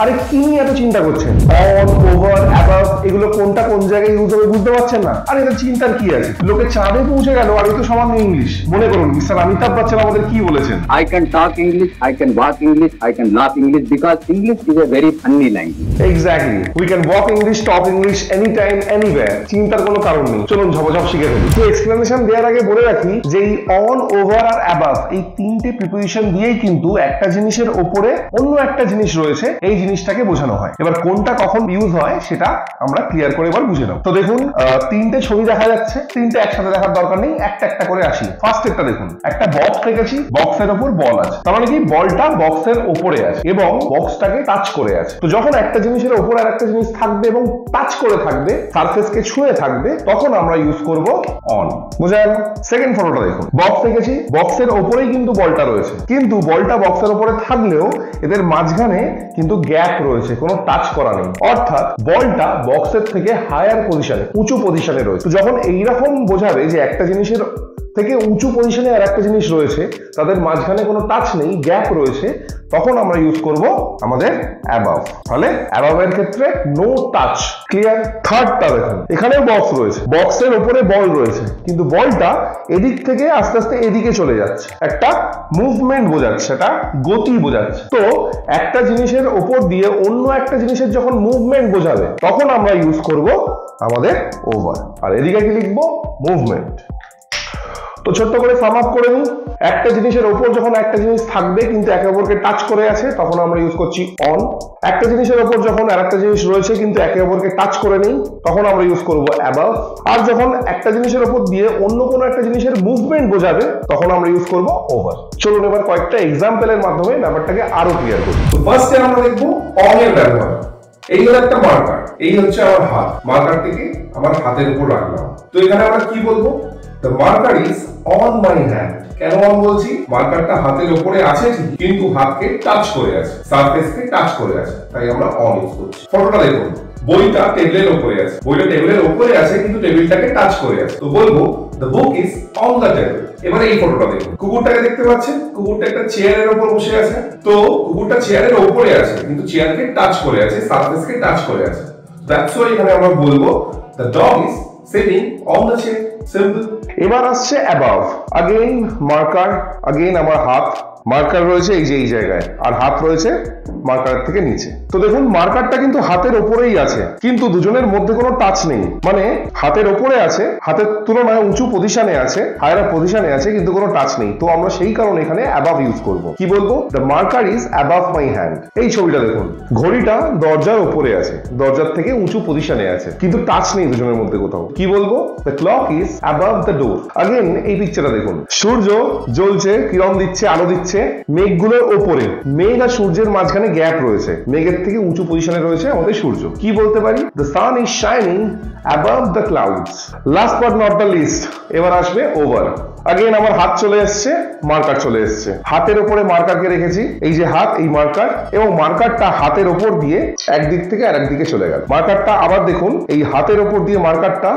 আরে কি নিয়ে এত চিন্তা করছেন? অন, ওভার, অ্যাবাভ এগুলো কোনটা কোন জায়গায় ইউজ হবে বুঝতে পারছেন না? আরে এটা চিন্তার কি আছে? লোকে চাঁদে পৌঁছে গেল আর এই তো সামান্য ইংলিশ। মনে করুন মিস্টার অমিতাভ বচ্চন আমাদের কি বলেছেন? I can talk English, I can walk English, I can laugh English because English is a very funny language. Exactly, we can walk English, talk English any time anywhere. চিন্তার কোনো কারণ নেই। চলুন ঝপঝপ শিখে ফেলি। তো এক্সপ্লেনেশন দেওয়ার আগে বলে রাখি যে এই অন, ওভার আর অ্যাবাভ এই তিনটে প্রিপোজিশন দিয়েই কিন্তু একটা জিনিসের ওপরে অন্য একটা জিনিস রয়েছে এই জিনিসটাকে বোঝানো হয়। এবার কোনটা কখন ইউজ হয় সেটা আমরা ক্লিয়ার করে এবার বুঝে নেব। তো দেখুন তিনটে ছবি দেখা যাচ্ছে, তিনটে একসাথে দেখার দরকার নেই, একটা একটা করে আসি। ফার্স্ট একটা দেখুন, একটা বক্স রেখেছি, বক্সের ওপর বল আছে, তার মানে কি বলটা বক্সের ওপরে আছে এবং বক্সটাকে টাচ করে আছে। তো যখন একটা জিনিসের ওপর আর একটা জিনিস থাকবে এবং টাচ করে থাকবে, সারফেসকে ছুঁয়ে থাকবে, তখন আমরা ইউজ করব অন। বুঝা গেল? সেকেন্ড ফটোটা দেখুন, বক্স রেখেছি, বক্সের ওপরেই কিন্তু বলটা রয়েছে, কিন্তু বলটা বক্সের ওপরে থাকলেও এদের মাঝখানে কিন্তু গ্যাপ রয়েছে, কোনো টাচ করা নেই, অর্থাৎ বলটা বক্সের থেকে হায়ার পজিশনে, উঁচু পজিশনে রয়েছে। তো যখন এইরকম বোঝাবে যে একটা জিনিসের থেকে উঁচু পজিশনে আর একটা জিনিস রয়েছে, তাদের মাঝখানে কোনো টাচ নেই, গ্যাপ রয়েছে, তখন আমরা ইউজ করব আমাদের অ্যাবাভ। তাহলে অ্যাবাভ এর ক্ষেত্রে নো টাচ। ক্লিয়ার? থার্ডটা দেখুন, এখানে বক্স রয়েছে, বক্সের উপরে বল রয়েছে, কিন্তু বলটা এদিক থেকে আস্তে আস্তে এদিকে চলে যাচ্ছে, একটা মুভমেন্ট বোঝাচ্ছে, একটা গতি বোঝাচ্ছে। তো একটা জিনিসের উপর দিয়ে অন্য একটা জিনিসের যখন মুভমেন্ট বোঝাবে, তখন আমরা ইউজ করব আমাদের ওভার। আর এদিকে কি লিখবো? মুভমেন্ট। তো ছোট্ট করে সাম আপ করে নিই। একটা জিনিসের ওপর যখন একটা জিনিস থাকবে কিন্তু একে অপরকে টাচ করে আছে, তখন আমরা ইউজ করছি অন। একটা জিনিসের ওপর যখন আরেকটা জিনিস রয়েছে কিন্তু একে অপরকে টাচ করে নেই, তখন আমরা ইউজ করব অ্যাবাভ। আর যখন একটা জিনিসের ওপর দিয়ে অন্য কোনো একটা জিনিসের মুভমেন্ট বোঝাবে, তখন আমরা ইউজ করব ওভার। চলুন এবার কয়েকটা এক্সাম্পলের মাধ্যমে ব্যাপারটাকে আরো ক্লিয়ার করি। তো ফার্স্টে আমরা দেখব অন এর ব্যবহার। এই হলো একটা মার্কার, এই হচ্ছে আমার হাত, মার্কারটিকে আমার হাতের উপর রাখলাম। তো এখানে আমরা কি বলবো? The marker is on my hand. কেন অন বলছি? মার্কারটা হাতের উপরে আছে ঠিক, কিন্তু হাতকে টাচ করে আছে, সারফেসকে টাচ করে আছে, তাই আমরা অন ইউজ করছি। ফটোটা দেখুন, বইটা টেবিলের উপরে আছে, বইটা টেবিলের উপরে আছে কিন্তু টেবিলটাকে টাচ করে আছে, তো বলবো the book is on the table। এবারে এই ফটোটা দেখুন, কুকুরটাকে দেখতে পাচ্ছেন, কুকুরটা একটা চেয়ারের উপর বসে আছে, তো কুকুরটা চেয়ারের উপরে আছে কিন্তু চেয়ারকে টাচ করে আছে, সারফেসকে টাচ করে আছে, দ্যাটস ওয়াই এখানে আমরা বলবো the dog is sitting on the chair। Simple. এবার আসছে অ্যাবাভ। अगेन মার্কার, अगेन আমার হাত, মার্কার রয়েছে এই যে এই জায়গায়, আর হাত রয়েছে মার্কারের থেকে নিচে। তো দেখুন মার্কারটা কিন্তু হাতের উপরেই আছে, কিন্তু দুজনের মধ্যে কোনো টাচ নেই, মানে হাতের উপরে আছে, হাতের তুলনায় উঁচু পজিশনে আছে, হায়ার পজিশনে আছে, কিন্তু কোনো টাচ নেই। তো আমরা সেই কারণে এখানে অ্যাবাভ ইউজ করব। কি বলবো? The marker is above my hand. এই ছবিটা দেখুন, ঘড়িটা দরজার উপরে আছে, দরজার থেকে উঁচু পজিশনে আছে, কিন্তু টাচ নেই দুজনের মধ্যে কোথাও। কি বলবো? The clock is above the door. Again এই পিকচারটা দেখুন, সূর্য জ্বলছে, কিরণ দিচ্ছে, আলো দিচ্ছে মেঘগুলোর ওপরে, মেঘ আর সূর্যের মাঝখানে গ্যাপ রয়েছে, মেঘের থেকে উঁচু পজিশনে রয়েছে আমাদের সূর্য। কি বলতে পারি? The sun is shining above the clouds. Last but not the least, এবার আসবে ওভার। अगेन আমার হাত চলে এসছে, মার্কার চলে এসছে, হাতের উপরে মার্কারকে রেখেছি, এই যে হাত, এই মার্কার, এবং মার্কারটা হাতের উপর দিয়ে একদিক থেকে আরেক দিকে চলে গেল। মার্কারটা আবার দেখুন, এই হাতের উপর দিয়ে মার্কারটা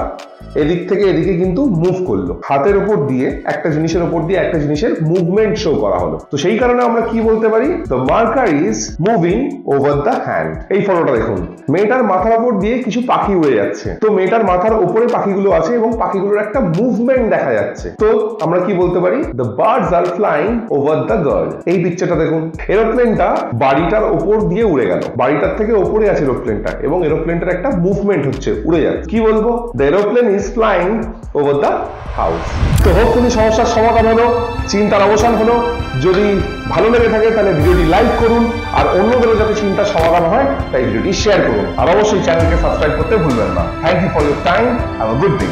এদিক থেকে এদিকে কিন্তু মুভ করলো, হাতের উপর দিয়ে একটা জিনিসের উপর দিয়ে একটা জিনিসের মুভমেন্ট শো করা হলো। তো সেই কারণে আমরা কি বলতে পারি? The marker is moving over the hand. এই ফটোটা দেখুন, মেয়েটার মাথার উপর দিয়ে কিছু পাখি উড়ে যাচ্ছে, তো মেয়েটার মাথার উপরে পাখিগুলো আছে এবং পাখিগুলোর একটা মুভমেন্ট দেখা যাচ্ছে, তো আমরা কি বলতে পারি? The birds are flying over the girl. এই পিকচারটা দেখুন, এরোপ্লেনটা বাড়িটার উপর দিয়ে উড়ে গেল, বাড়িটার থেকে উপরে আছে এরোপ্লেনটা, এবং এরোপ্লেনটার একটা মুভমেন্ট হচ্ছে, উড়ে যাচ্ছে। কি বলবো? The aeroplane is flying over the house. তো হোপফুলি সমস্যার সমাধান হলো, চিন্তার অবসান হলো। যদি ভালো লেগে থাকে তাহলে ভিডিওটি লাইক করুন, আর অন্যদেরও যাতে চিন্তার সমাধান হয় তাই ভিডিওটি শেয়ার করুন, আর অবশ্যই চ্যানেলকে সাবস্ক্রাইব করতে ভুলবেন না। Thank you for your time, have a good day.